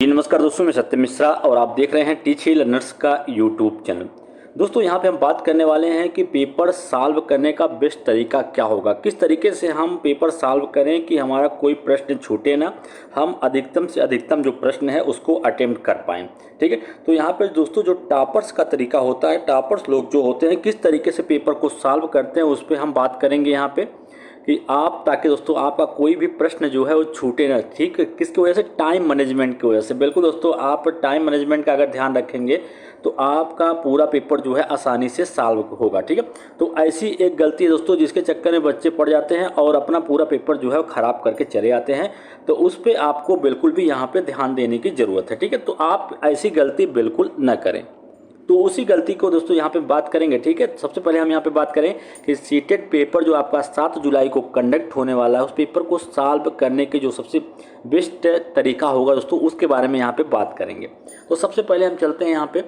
जी नमस्कार दोस्तों, मैं सत्यम मिश्रा और आप देख रहे हैं टीच ही लर्नर्स का यूट्यूब चैनल। दोस्तों यहाँ पे हम बात करने वाले हैं कि पेपर सॉल्व करने का बेस्ट तरीका क्या होगा, किस तरीके से हम पेपर सॉल्व करें कि हमारा कोई प्रश्न छूटे ना, हम अधिकतम से अधिकतम जो प्रश्न है उसको अटेम्प्ट कर पाएँ। ठीक है, तो यहाँ पर दोस्तों जो टॉपर्स का तरीका होता है, टॉपर्स लोग जो होते हैं किस तरीके से पेपर को सॉल्व करते हैं उस पर हम बात करेंगे यहाँ पे कि आप, ताकि दोस्तों आपका कोई भी प्रश्न जो है वो छूटे ना। ठीक है, किसकी वजह से? टाइम मैनेजमेंट की वजह से। बिल्कुल दोस्तों, आप टाइम मैनेजमेंट का अगर ध्यान रखेंगे तो आपका पूरा पेपर जो है आसानी से सॉल्व होगा। ठीक है, तो ऐसी एक गलती है दोस्तों जिसके चक्कर में बच्चे पड़ जाते हैं और अपना पूरा पेपर जो है वो ख़राब करके चले आते हैं। तो उस पर आपको बिल्कुल भी यहाँ पे ध्यान देने की ज़रूरत है। ठीक है, तो आप ऐसी गलती बिल्कुल न करें। तो उसी गलती को दोस्तों यहाँ पे बात करेंगे। ठीक है, सबसे पहले हम यहाँ पे बात करें कि सीटेट पेपर जो आपका 7 जुलाई को कंडक्ट होने वाला है, उस पेपर को सॉल्व करने के जो सबसे बेस्ट तरीका होगा दोस्तों, उसके बारे में यहाँ पे बात करेंगे। तो सबसे पहले हम चलते हैं यहाँ पे,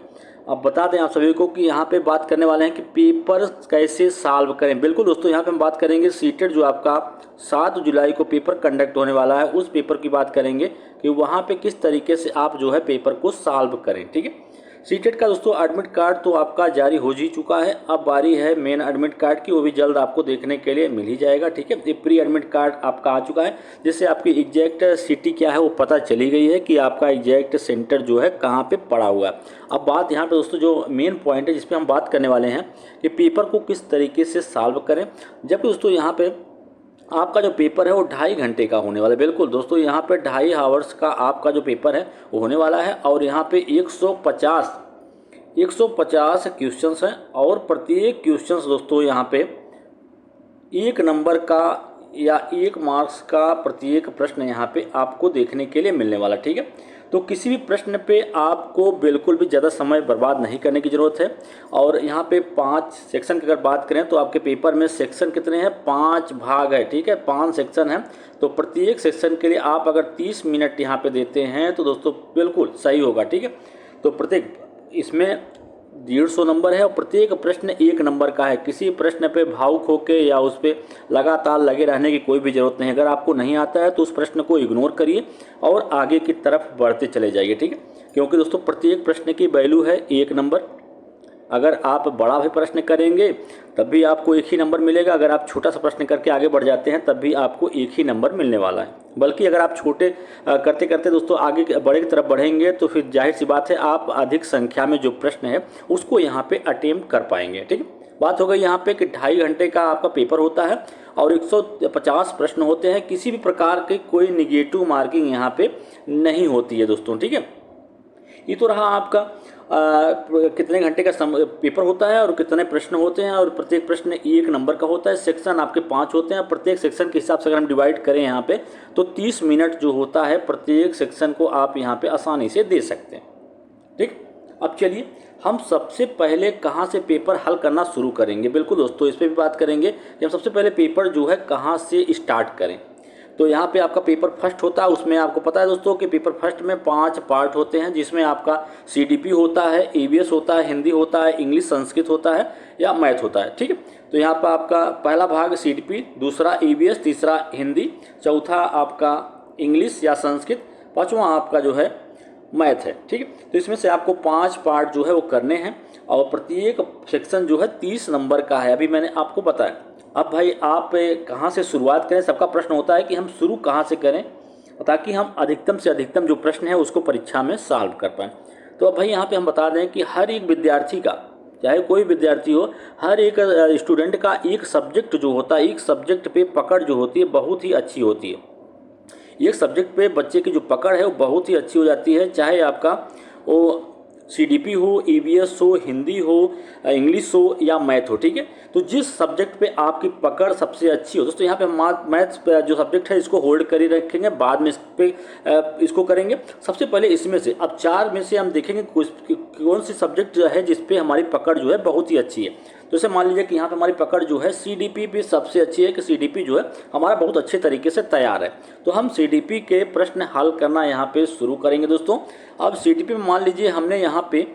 अब बता दें आप सभी को कि यहाँ पे बात करने वाले हैं कि पेपर कैसे सॉल्व करें। बिल्कुल दोस्तों, यहाँ पे हम बात करेंगे सीटेट जो आपका 7 जुलाई को पेपर कंडक्ट होने वाला है, उस पेपर की बात करेंगे कि वहाँ पे किस तरीके से आप जो है पेपर को सॉल्व करें। ठीक है, सीटेट का दोस्तों एडमिट कार्ड तो आपका जारी हो ही चुका है। अब बारी है मेन एडमिट कार्ड की, वो भी जल्द आपको देखने के लिए मिल ही जाएगा। ठीक है, ये प्री एडमिट कार्ड आपका आ चुका है, जिससे आपकी एग्जैक्ट सिटी क्या है वो पता चली गई है कि आपका एग्जैक्ट सेंटर जो है कहाँ पे पड़ा हुआ है। अब बात यहाँ पे दोस्तों जो मेन पॉइंट है जिस पे हम बात करने वाले हैं कि पेपर को किस तरीके से सॉल्व करें। जबकि दोस्तों यहाँ पे आपका जो पेपर है वो 2.5 घंटे का होने वाला है। बिल्कुल दोस्तों, यहाँ पे 2.5 आवर्स का आपका जो पेपर है वो होने वाला है और यहाँ पे 150 क्वेश्चंस हैं और प्रत्येक क्वेश्चंस दोस्तों यहाँ पे 1 नंबर का या 1 मार्क्स का प्रत्येक प्रश्न यहाँ पे आपको देखने के लिए मिलने वाला। ठीक है, तो किसी भी प्रश्न पे आपको बिल्कुल भी ज़्यादा समय बर्बाद नहीं करने की ज़रूरत है। और यहाँ पे 5 सेक्शन की अगर बात करें तो आपके पेपर में सेक्शन कितने हैं? 5 भाग है। ठीक है, 5 सेक्शन हैं, तो प्रत्येक सेक्शन के लिए आप अगर 30 मिनट यहाँ पे देते हैं तो दोस्तों बिल्कुल सही होगा। ठीक है, तो प्रत्येक इसमें 150 नंबर है और प्रत्येक प्रश्न 1 नंबर का है। किसी प्रश्न पे भावुक होकर या उस पर लगातार लगे रहने की कोई भी ज़रूरत नहीं है। अगर आपको नहीं आता है तो उस प्रश्न को इग्नोर करिए और आगे की तरफ बढ़ते चले जाइए। ठीक है, क्योंकि दोस्तों प्रत्येक प्रश्न की वैल्यू है 1 नंबर। अगर आप बड़ा भी प्रश्न करेंगे तब भी आपको 1 ही नंबर मिलेगा। अगर आप छोटा सा प्रश्न करके आगे बढ़ जाते हैं तब भी आपको 1 ही नंबर मिलने वाला है। बल्कि अगर आप छोटे करते करते दोस्तों आगे बड़े की तरफ बढ़ेंगे तो फिर जाहिर सी बात है आप अधिक संख्या में जो प्रश्न है उसको यहाँ पे अटेम्प्ट कर पाएंगे। ठीक है, बात हो गई यहाँ पे कि 2.5 घंटे का आपका पेपर होता है और 150 प्रश्न होते हैं। किसी भी प्रकार की कोई निगेटिव मार्किंग यहाँ पे नहीं होती है दोस्तों। ठीक है, ये तो रहा आपका कितने घंटे का पेपर होता है और कितने प्रश्न होते हैं और प्रत्येक प्रश्न 1 नंबर का होता है। सेक्शन आपके 5 होते हैं, प्रत्येक सेक्शन के हिसाब से अगर हम डिवाइड करें यहाँ पे तो 30 मिनट जो होता है प्रत्येक सेक्शन को आप यहाँ पे आसानी से दे सकते हैं। ठीक, अब चलिए हम सबसे पहले कहाँ से पेपर हल करना शुरू करेंगे। बिल्कुल दोस्तों, इस पर भी बात करेंगे कि हम सबसे पहले पेपर जो है कहाँ से स्टार्ट करें। तो यहाँ पे आपका पेपर फर्स्ट होता है, उसमें आपको पता है दोस्तों कि पेपर फर्स्ट में 5 पार्ट होते हैं, जिसमें आपका सीडीपी होता है, ईवीएस होता है, हिंदी होता है, इंग्लिश संस्कृत होता है या मैथ होता है। ठीक है, तो यहाँ पर आपका पहला भाग सीडीपी, दूसरा ईवीएस, तीसरा हिंदी, चौथा आपका इंग्लिश या संस्कृत, पाँचवा आपका जो है मैथ है। ठीक है, तो इसमें से आपको 5 पार्ट जो है वो करने हैं और प्रत्येक सेक्शन जो है 30 नंबर का है। अभी मैंने आपको बताया। अब भाई आप कहाँ से शुरुआत करें, सबका प्रश्न होता है कि हम शुरू कहाँ से करें ताकि हम अधिकतम से अधिकतम जो प्रश्न है उसको परीक्षा में सॉल्व कर पाएँ। तो अब भाई यहाँ पे हम बता दें कि हर एक विद्यार्थी का, चाहे कोई विद्यार्थी हो, हर एक स्टूडेंट का एक सब्जेक्ट जो होता है, एक सब्जेक्ट पे पकड़ जो होती है बहुत ही अच्छी होती है। एक सब्जेक्ट पे बच्चे की जो पकड़ है वो बहुत ही अच्छी हो जाती है, चाहे आपका वो सीडीपी हो, ईवीएस हो, हिंदी हो, इंग्लिश हो या मैथ हो। ठीक है, तो जिस सब्जेक्ट पे आपकी पकड़ सबसे अच्छी हो दोस्तों, यहाँ पे हम मैथ्स जो सब्जेक्ट है इसको होल्ड कर ही रखेंगे, बाद में इस पे इसको करेंगे। सबसे पहले इसमें से अब 4 में से हम देखेंगे कौन सी सब्जेक्ट है जिस पे हमारी पकड़ जो है बहुत ही अच्छी है। तो जैसे मान लीजिए कि यहाँ पे हमारी पकड़ जो है सीडीपी पे सबसे अच्छी है कि सीडीपी जो है हमारा बहुत अच्छे तरीके से तैयार है। तो हम सीडीपी के प्रश्न हल करना यहाँ पे शुरू करेंगे दोस्तों। अब सीडीपी में मान लीजिए हमने यहाँ पे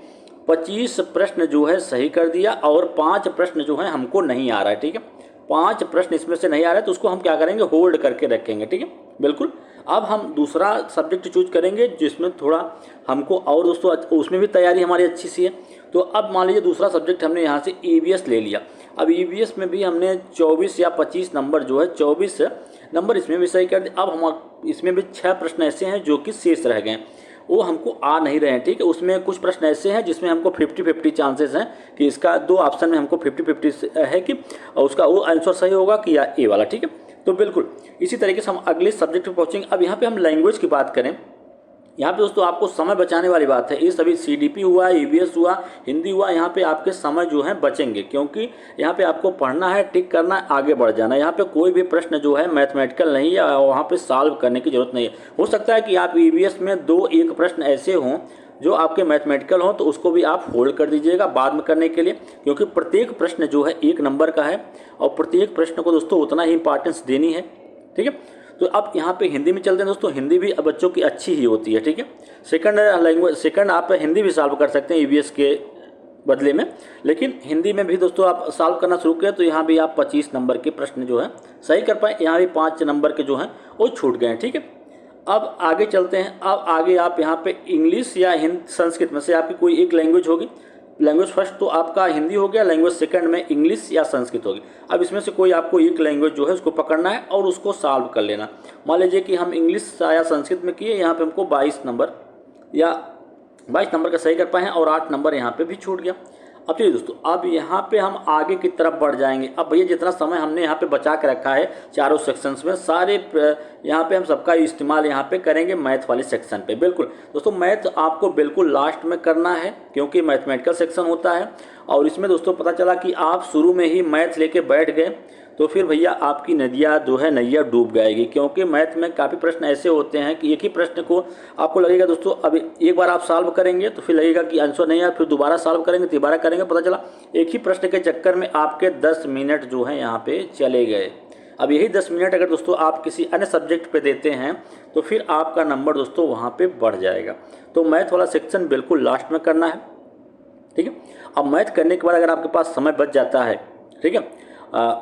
25 प्रश्न जो है सही कर दिया और 5 प्रश्न जो है हमको नहीं आ रहा है। ठीक है, 5 प्रश्न इसमें से नहीं आ रहा है तो उसको हम क्या करेंगे, होल्ड करके रखेंगे। ठीक है, बिल्कुल। अब हम दूसरा सब्जेक्ट चूज करेंगे जिसमें थोड़ा हमको और दोस्तों उसमें भी तैयारी हमारी अच्छी सी है। तो अब मान लीजिए दूसरा सब्जेक्ट हमने यहाँ से ईवीएस ले लिया। अब ईवीएस में भी हमने 24 या 25 नंबर जो है 24 नंबर इसमें भी सही कर दिए। अब हम इसमें भी 6 प्रश्न ऐसे हैं जो कि शेष रह गए, वो हमको आ नहीं रहे हैं। ठीक है, उसमें कुछ प्रश्न ऐसे हैं जिसमें हमको 50-50 चांसेस हैं कि इसका 2 ऑप्शन में हमको 50-50 है कि उसका वो आंसर सही होगा कि या ए वाला। ठीक है, तो बिल्कुल इसी तरीके से हम अगले सब्जेक्ट पर पहुँचेंगे। अब यहाँ पे हम लैंग्वेज की बात करें, यहाँ पे दोस्तों आपको समय बचाने वाली बात है। ये सभी सीडीपी हुआ, ईवीएस हुआ, हिंदी हुआ, यहाँ पे आपके समय जो है बचेंगे, क्योंकि यहाँ पे आपको पढ़ना है, टिक करना है, आगे बढ़ जाना है। यहाँ पे कोई भी प्रश्न जो है मैथमेटिकल नहीं है, वहाँ पे सॉल्व करने की जरूरत नहीं है। हो सकता है कि आप ईवीएस में 2-1 प्रश्न ऐसे हों जो आपके मैथमेटिकल हो, तो उसको भी आप होल्ड कर दीजिएगा बाद में करने के लिए, क्योंकि प्रत्येक प्रश्न जो है 1 नंबर का है और प्रत्येक प्रश्न को दोस्तों उतना ही इंपॉर्टेंस देनी है। ठीक है, तो अब यहाँ पे हिंदी में चलते हैं दोस्तों। हिंदी भी बच्चों की अच्छी ही होती है। ठीक है, सेकंड आप हिंदी भी सॉल्व कर सकते हैं ईवीएस के बदले में, लेकिन हिंदी में भी दोस्तों आप सॉल्व करना शुरू करें तो यहाँ भी आप 25 नंबर के प्रश्न जो है सही कर पाए। यहाँ भी 5 नंबर के जो हैं वो छूट गए हैं। ठीक है, अब आगे चलते हैं। अब आगे आप यहाँ पे इंग्लिश या संस्कृत में से आपकी कोई एक लैंग्वेज होगी। लैंग्वेज फर्स्ट तो आपका हिंदी हो गया, लैंग्वेज सेकंड में इंग्लिश या संस्कृत होगी। अब इसमें से कोई आपको एक लैंग्वेज जो है उसको पकड़ना है और उसको सॉल्व कर लेना। मान लीजिए कि हम इंग्लिश या संस्कृत में किए, यहाँ पे हमको 22 नंबर या 22 नंबर का सही कर पाए हैं और 8 नंबर यहाँ पे भी छूट गया। अब चलिए दोस्तों, अब यहाँ पे हम आगे की तरफ बढ़ जाएंगे। अब भैया जितना समय हमने यहाँ पे बचा के रखा है चारों सेक्शंस में, सारे यहाँ पे हम सबका इस्तेमाल यहाँ पे करेंगे मैथ वाले सेक्शन पे। बिल्कुल दोस्तों, मैथ आपको बिल्कुल लास्ट में करना है, क्योंकि मैथमेटिकल सेक्शन होता है। और इसमें दोस्तों पता चला कि आप शुरू में ही मैथ लेके बैठ गए तो फिर भैया आपकी नदिया जो है नैया डूब जाएगी, क्योंकि मैथ में काफ़ी प्रश्न ऐसे होते हैं कि एक ही प्रश्न को आपको लगेगा दोस्तों अभी एक बार आप सॉल्व करेंगे तो फिर लगेगा कि आंसर नहीं है, फिर दोबारा सॉल्व करेंगे, दोबारा करेंगे, पता चला एक ही प्रश्न के चक्कर में आपके 10 मिनट जो हैं यहाँ पे चले गए। अब यही 10 मिनट अगर दोस्तों आप किसी अन्य सब्जेक्ट पे देते हैं तो फिर आपका नंबर दोस्तों वहाँ पे बढ़ जाएगा। तो मैथ वाला सेक्शन बिल्कुल लास्ट में करना है। ठीक है, अब मैथ करने के बाद अगर आपके पास समय बच जाता है, ठीक है,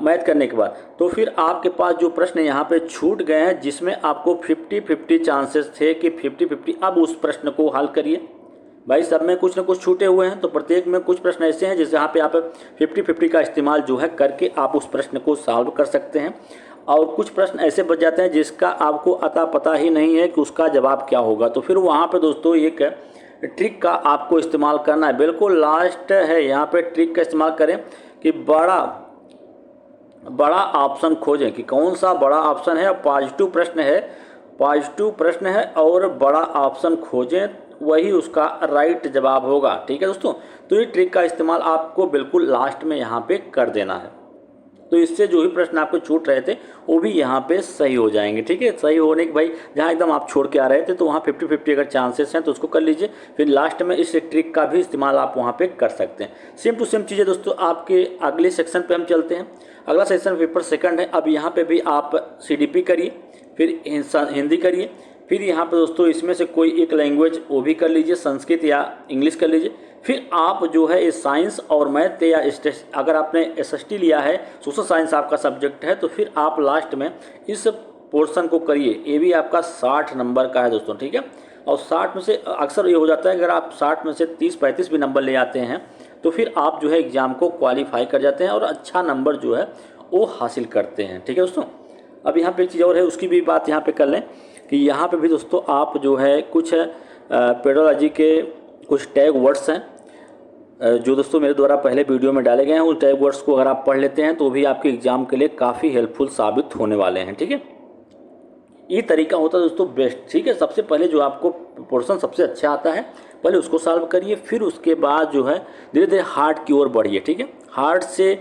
मैथ करने के बाद तो फिर आपके पास जो प्रश्न यहाँ पे छूट गए हैं जिसमें आपको 50-50 चांसेस थे कि 50-50, अब उस प्रश्न को हल करिए। भाई सब में कुछ ना कुछ छूटे हुए हैं, तो प्रत्येक में कुछ प्रश्न ऐसे हैं जिस यहाँ पे आप 50-50 का इस्तेमाल जो है करके आप उस प्रश्न को सॉल्व कर सकते हैं। और कुछ प्रश्न ऐसे बच जाते हैं जिसका आपको अता पता ही नहीं है कि उसका जवाब क्या होगा, तो फिर वहाँ पे दोस्तों एक ट्रिक का आपको इस्तेमाल करना है। बिल्कुल लास्ट है, यहाँ पे ट्रिक का इस्तेमाल करें कि बड़ा ऑप्शन खोजें कि कौन सा बड़ा ऑप्शन है, पॉजिटिव प्रश्न है और बड़ा ऑप्शन खोजें, वही उसका राइट जवाब होगा। ठीक है दोस्तों, तो ये ट्रिक का इस्तेमाल आपको बिल्कुल लास्ट में यहाँ पे कर देना है, तो इससे जो भी प्रश्न आपको छूट रहे थे वो भी यहाँ पे सही हो जाएंगे। ठीक है, सही होने के भाई जहाँ एकदम आप छोड़ के आ रहे थे तो वहाँ 50-50 अगर चांसेस हैं तो उसको कर लीजिए, फिर लास्ट में इस ट्रिक का भी इस्तेमाल आप वहाँ पे कर सकते हैं। सेम टू सेम चीज़ें दोस्तों आपके अगले सेक्शन पे हम चलते हैं। अगला सेक्शन पेपर सेकंड है। अब यहाँ पे भी आप सीडीपी करिए, फिर हिंदी करिए, फिर यहाँ पे दोस्तों इसमें से कोई एक लैंग्वेज वो भी कर लीजिए, संस्कृत या इंग्लिश कर लीजिए। फिर आप जो है इस साइंस और मैथ या अगर आपने एसएसटी लिया है, सोशल साइंस आपका सब्जेक्ट है, तो फिर आप लास्ट में इस पोर्शन को करिए। ये भी आपका 60 नंबर का है दोस्तों। ठीक है, और 60 में से अक्सर ये हो जाता है अगर आप 60 में से 30-35 भी नंबर ले आते हैं तो फिर आप जो है एग्ज़ाम को क्वालिफाई कर जाते हैं और अच्छा नंबर जो है वो हासिल करते हैं। ठीक है दोस्तों, अब यहाँ पे एक चीज़ और है, उसकी भी बात यहाँ पे कर लें कि यहाँ पे भी दोस्तों आप जो है कुछ पेडोलॉजी के कुछ टैग वर्ड्स हैं जो दोस्तों मेरे द्वारा पहले वीडियो में डाले गए हैं। उन टैग वर्ड्स को अगर आप पढ़ लेते हैं तो भी आपके एग्जाम के लिए काफ़ी हेल्पफुल साबित होने वाले हैं। ठीक है, ये तरीका होता है दोस्तों बेस्ट। ठीक है, सबसे पहले जो आपको पोर्शन सबसे अच्छा आता है पहले उसको सॉल्व करिए, फिर उसके बाद जो है धीरे धीरे हार्ड की ओर बढ़िए। ठीक है, हार्ड से